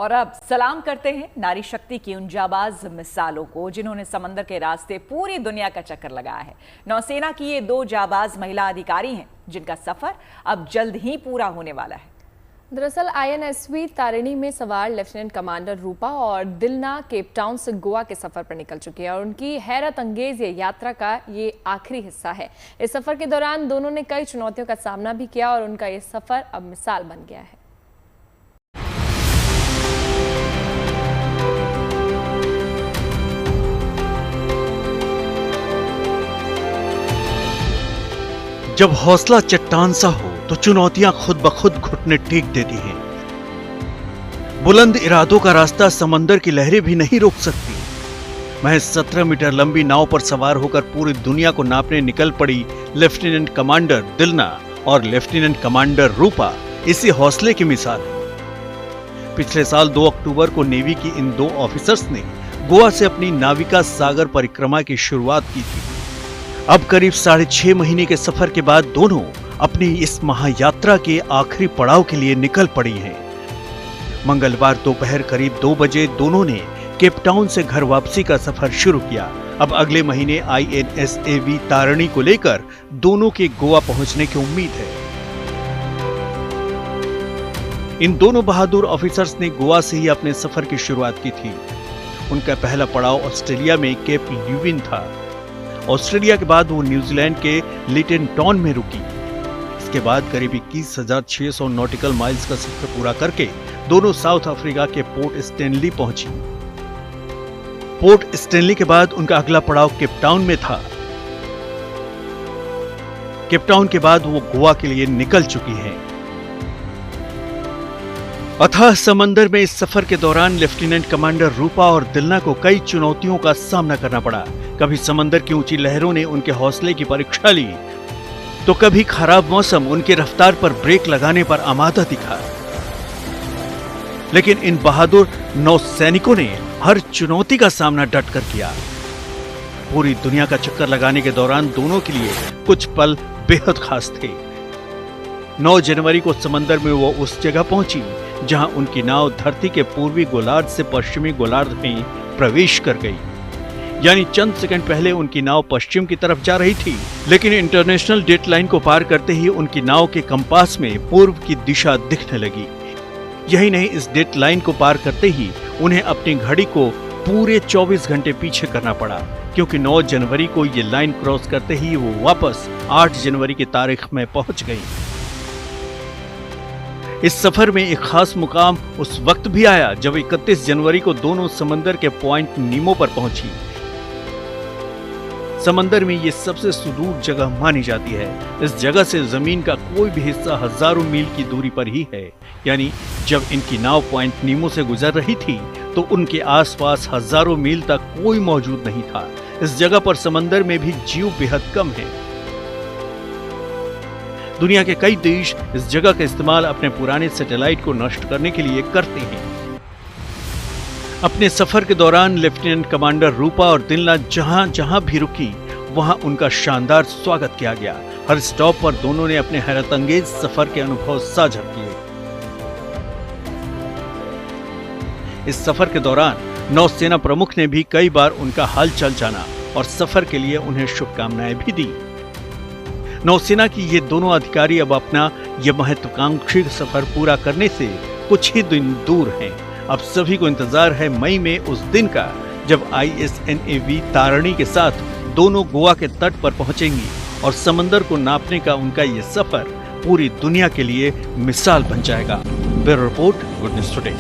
और अब सलाम करते हैं नारी शक्ति की उन जाबाज मिसालों को जिन्होंने समंदर के रास्ते पूरी दुनिया का चक्कर लगाया है। नौसेना की ये 2 जाबाज महिला अधिकारी हैं जिनका सफर अब जल्द ही पूरा होने वाला है। दरअसल INSV तारिणी में सवार लेफ्टिनेंट कमांडर रूपा और दिलना केप टाउन से गोवा के सफर पर निकल चुकी है और उनकी हैरत अंगेज ये यात्रा का ये आखिरी हिस्सा है। इस सफर के दौरान दोनों ने कई चुनौतियों का सामना भी किया और उनका ये सफर अब मिसाल बन गया है। जब हौसला चट्टान सा हो तो चुनौतियां खुद ब खुद घुटने टेक देती हैं। बुलंद इरादों का रास्ता समंदर की लहरें भी नहीं रोक सकती। महज 17 मीटर लंबी नाव पर सवार होकर पूरी दुनिया को नापने निकल पड़ी लेफ्टिनेंट कमांडर दिलना और लेफ्टिनेंट कमांडर रूपा इसी हौसले की मिसाल है। पिछले साल 2 अक्टूबर को नेवी की इन 2 ऑफिसर्स ने गोवा से अपनी नाविका सागर परिक्रमा की शुरुआत की थी। अब करीब 6.5 महीने के सफर के बाद दोनों अपनी इस महायात्रा के आखिरी पड़ाव के लिए निकल पड़ी हैं। मंगलवार दोपहर करीब 2 बजे दोनों ने केप टाउन से घर वापसी का सफर शुरू किया। अब अगले महीने INSAV तारिणी को लेकर दोनों के गोवा पहुंचने की उम्मीद है। इन दोनों बहादुर ऑफिसर्स ने गोवा से ही अपने सफर की शुरुआत की थी। उनका पहला पड़ाव ऑस्ट्रेलिया में केप ल्यूविन था। ऑस्ट्रेलिया के बाद वो न्यूजीलैंड के लिटन टॉन में रुकी। इसके बाद करीब 21,600 नॉटिकल माइल्स का सफर पूरा करके दोनों साउथ अफ्रीका के पोर्ट स्टैनली पहुंची। पोर्ट स्टैनली के बाद उनका अगला पड़ाव केप टाउन में था। केप टाउन के बाद वो गोवा के लिए निकल चुकी हैं। अथाह समंदर में इस सफर के दौरान लेफ्टिनेंट कमांडर रूपा और दिलना को कई चुनौतियों का सामना करना पड़ा। कभी समंदर की ऊंची लहरों ने उनके हौसले की परीक्षा ली, तो कभी खराब मौसम उनकी रफ्तार पर ब्रेक लगाने पर आमादा दिखा। लेकिन इन बहादुर नौसैनिकों ने हर चुनौती का सामना डटकर किया। पूरी दुनिया का चक्कर लगाने के दौरान दोनों के लिए कुछ पल बेहद खास थे। 9 जनवरी को समंदर में वो उस जगह पहुंची जहां उनकी नाव धरती के पूर्वी गोलार्ध से पश्चिमी गोलार्ध में प्रवेश कर गई। यानी चंद सेकंड पहले उनकी नाव पश्चिम की तरफ जा रही थी, लेकिन इंटरनेशनल डेट लाइन को पार करते ही उनकी नाव के कंपास में पूर्व की दिशा दिखने लगी। यही नहीं, इस डेट लाइन को पार करते ही उन्हें अपनी घड़ी को पूरे 24 घंटे पीछे करना पड़ा, क्योंकि 9 जनवरी को ये लाइन क्रॉस करते ही वो वापस 8 जनवरी की तारीख में पहुंच गई। इस सफर में एक खास मुकाम उस वक्त भी आया जब 31 जनवरी को दोनों समंदर के पॉइंट नीमो पर पहुंची। समंदर में ये सबसे सुदूर जगह मानी जाती है। इस जगह से जमीन का कोई भी हिस्सा हजारों मील की दूरी पर ही है। यानी जब इनकी नाव पॉइंट नीमो से गुजर रही थी तो उनके आसपास हजारों मील तक कोई मौजूद नहीं था। इस जगह पर समंदर में भी जीव बेहद कम है। दुनिया के कई देश इस जगह का इस्तेमाल अपने पुराने सैटेलाइट को नष्ट करने के लिए करते हैं। अपने सफर के दौरान लेफ्टिनेंट कमांडर रूपा और दिलना जहां जहां भी रुकी वहां उनका शानदार स्वागत किया गया। हर स्टॉप पर दोनों ने अपने हैरतअंगेज सफर के अनुभव साझा किए। इस सफर के दौरान नौसेना प्रमुख ने भी कई बार उनका हालचाल जाना और सफर के लिए उन्हें शुभकामनाएं भी दी। नौसेना की ये दोनों अधिकारी अब अपना ये महत्वाकांक्षी सफर पूरा करने से कुछ ही दिन दूर हैं। अब सभी को इंतजार है मई में उस दिन का जब INSAV तारिणी के साथ दोनों गोवा के तट पर पहुंचेंगी और समंदर को नापने का उनका ये सफर पूरी दुनिया के लिए मिसाल बन जाएगा। Bureau report, good news today.